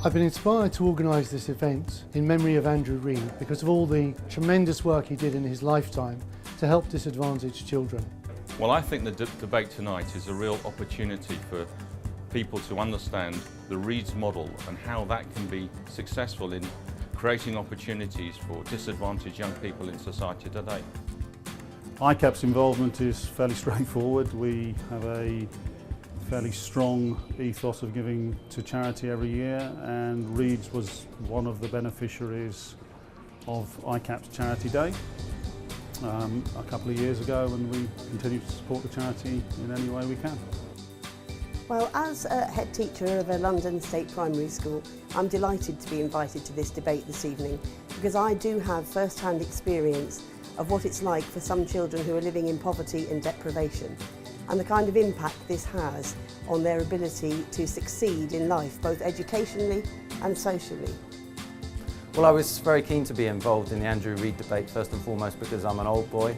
I've been inspired to organise this event in memory of Andrew Reid because of all the tremendous work he did in his lifetime to help disadvantaged children. Well, I think the debate tonight is a real opportunity for people to understand the Reid's model and how that can be successful in creating opportunities for disadvantaged young people in society today. ICAP's involvement is fairly straightforward. We have a fairly strong ethos of giving to charity every year, and Reid's was one of the beneficiaries of ICAP's Charity Day a couple of years ago, and we continue to support the charity in any way we can. Well, as a head teacher of a London state primary school, I'm delighted to be invited to this debate this evening because I do have first-hand experience of what it's like for some children who are living in poverty and deprivation, and the kind of impact this has on their ability to succeed in life, both educationally and socially. Well, I was very keen to be involved in the Andrew Reid debate, first and foremost because I'm an old boy.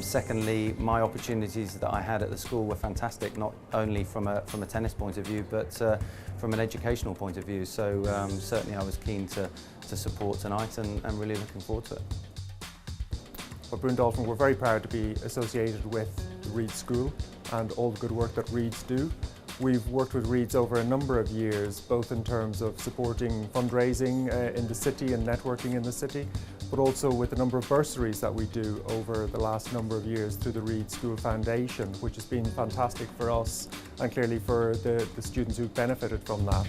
Secondly, my opportunities that I had at the school were fantastic, not only from a tennis point of view, but from an educational point of view. So certainly I was keen to support tonight and really looking forward to it. Well, Bryn Dalton, we're very proud to be associated with the Reid School and all the good work that Reid's do. We've worked with Reid's over a number of years, both in terms of supporting fundraising in the city and networking in the city, but also with a number of bursaries that we do over the last number of years through the Reid School Foundation, which has been fantastic for us and clearly for the students who've benefited from that.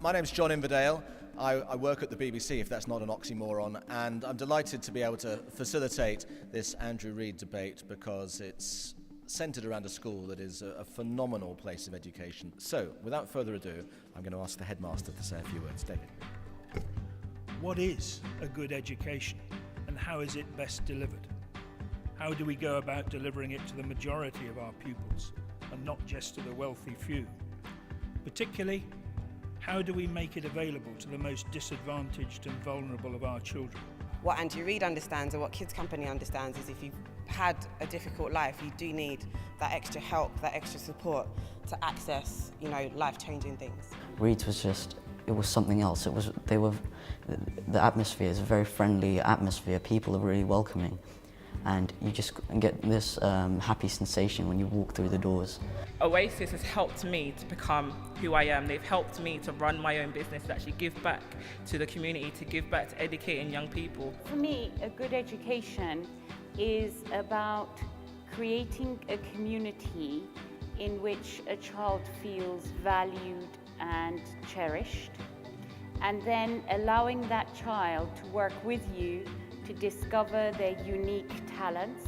My name's John Inverdale. I work at the BBC, if that's not an oxymoron, and I'm delighted to be able to facilitate this Andrew Reid debate because it's centred around a school that is a phenomenal place of education. So, without further ado, I'm going to ask the headmaster to say a few words. David. What is a good education and how is it best delivered? How do we go about delivering it to the majority of our pupils and not just to the wealthy few? Particularly, how do we make it available to the most disadvantaged and vulnerable of our children? What Andrew Reid understands and what Kids Company understands is if you've had a difficult life, you do need that extra help, that extra support to access, life-changing things. Reid's was it was something else. The atmosphere is a very friendly atmosphere. People are really welcoming. And you just get this happy sensation when you walk through the doors. Oasis has helped me to become who I am. They've helped me to run my own business, to actually give back to the community, to give back to educating young people. For me, a good education is about creating a community in which a child feels valued and cherished, and then allowing that child to work with you to discover their unique talents,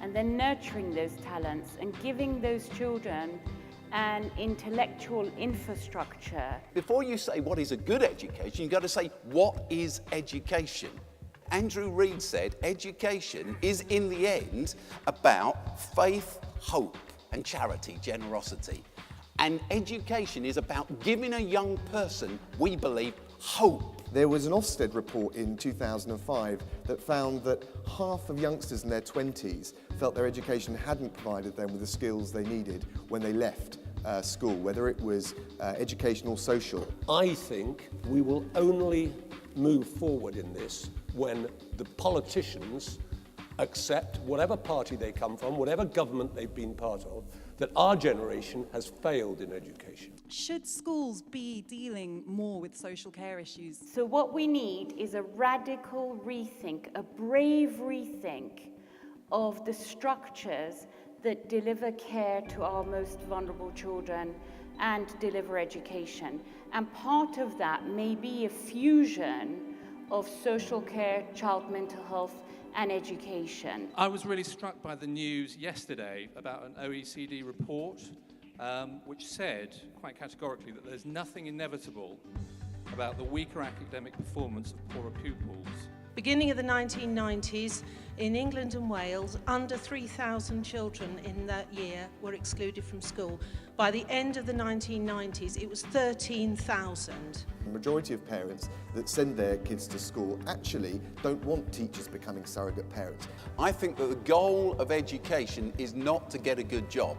and then nurturing those talents and giving those children an intellectual infrastructure. Before you say what is a good education, you've got to say what is education. Andrew Reid said education is in the end about faith, hope and charity, generosity. And education is about giving a young person, we believe, hope. There was an Ofsted report in 2005 that found that half of youngsters in their 20s felt their education hadn't provided them with the skills they needed when they left school, whether it was educational or social. I think we will only move forward in this when the politicians accept, whatever party they come from, whatever government they've been part of, that our generation has failed in education. Should schools be dealing more with social care issues? So what we need is a radical rethink, a brave rethink of the structures that deliver care to our most vulnerable children and deliver education. And part of that may be a fusion of social care, child mental health, and education. I was really struck by the news yesterday about an OECD report which said quite categorically that there's nothing inevitable about the weaker academic performance of poorer pupils. Beginning of the 1990s, in England and Wales, under 3,000 children in that year were excluded from school. By the end of the 1990s, it was 13,000. The majority of parents that send their kids to school actually don't want teachers becoming surrogate parents. I think that the goal of education is not to get a good job.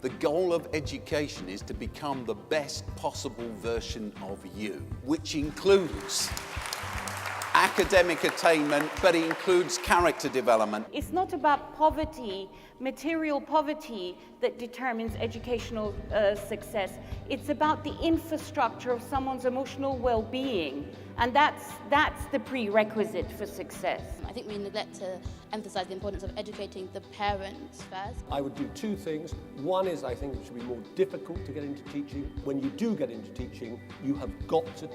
The goal of education is to become the best possible version of you, which includes academic attainment, but it includes character development. It's not about poverty, material poverty, that determines educational success. It's about the infrastructure of someone's emotional well-being, and that's the prerequisite for success. I think we neglect to emphasise the importance of educating the parents first. I would do two things. One is I think it should be more difficult to get into teaching. When you do get into teaching, you have got to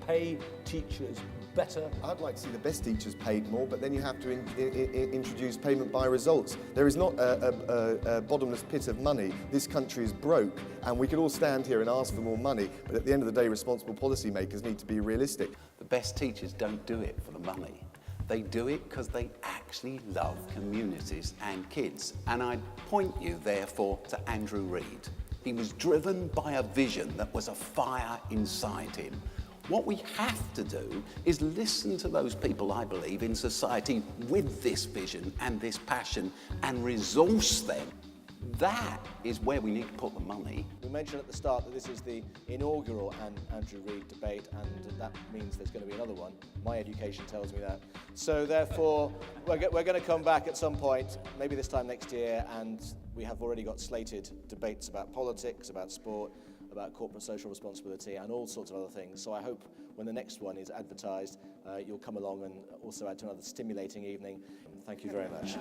pay teachers better. I'd like to see the best teachers paid more, but then you have to introduce payment by results. There is not a bottomless pit of money. This country is broke, and we could all stand here and ask for more money, but at the end of the day, responsible policymakers need to be realistic. The best teachers don't do it for the money. They do it because they actually love communities and kids. And I'd point you, therefore, to Andrew Reid. He was driven by a vision that was a fire inside him. What we have to do is listen to those people, I believe, in society with this vision and this passion and resource them. That is where we need to put the money. We mentioned at the start that this is the inaugural Andrew Reid debate, and that means there's going to be another one. My education tells me that. So therefore, we're going to come back at some point, maybe this time next year, and we have already got slated debates about politics, about sport, about corporate social responsibility, and all sorts of other things. So I hope when the next one is advertised, you'll come along and also add to another stimulating evening. Thank you very much.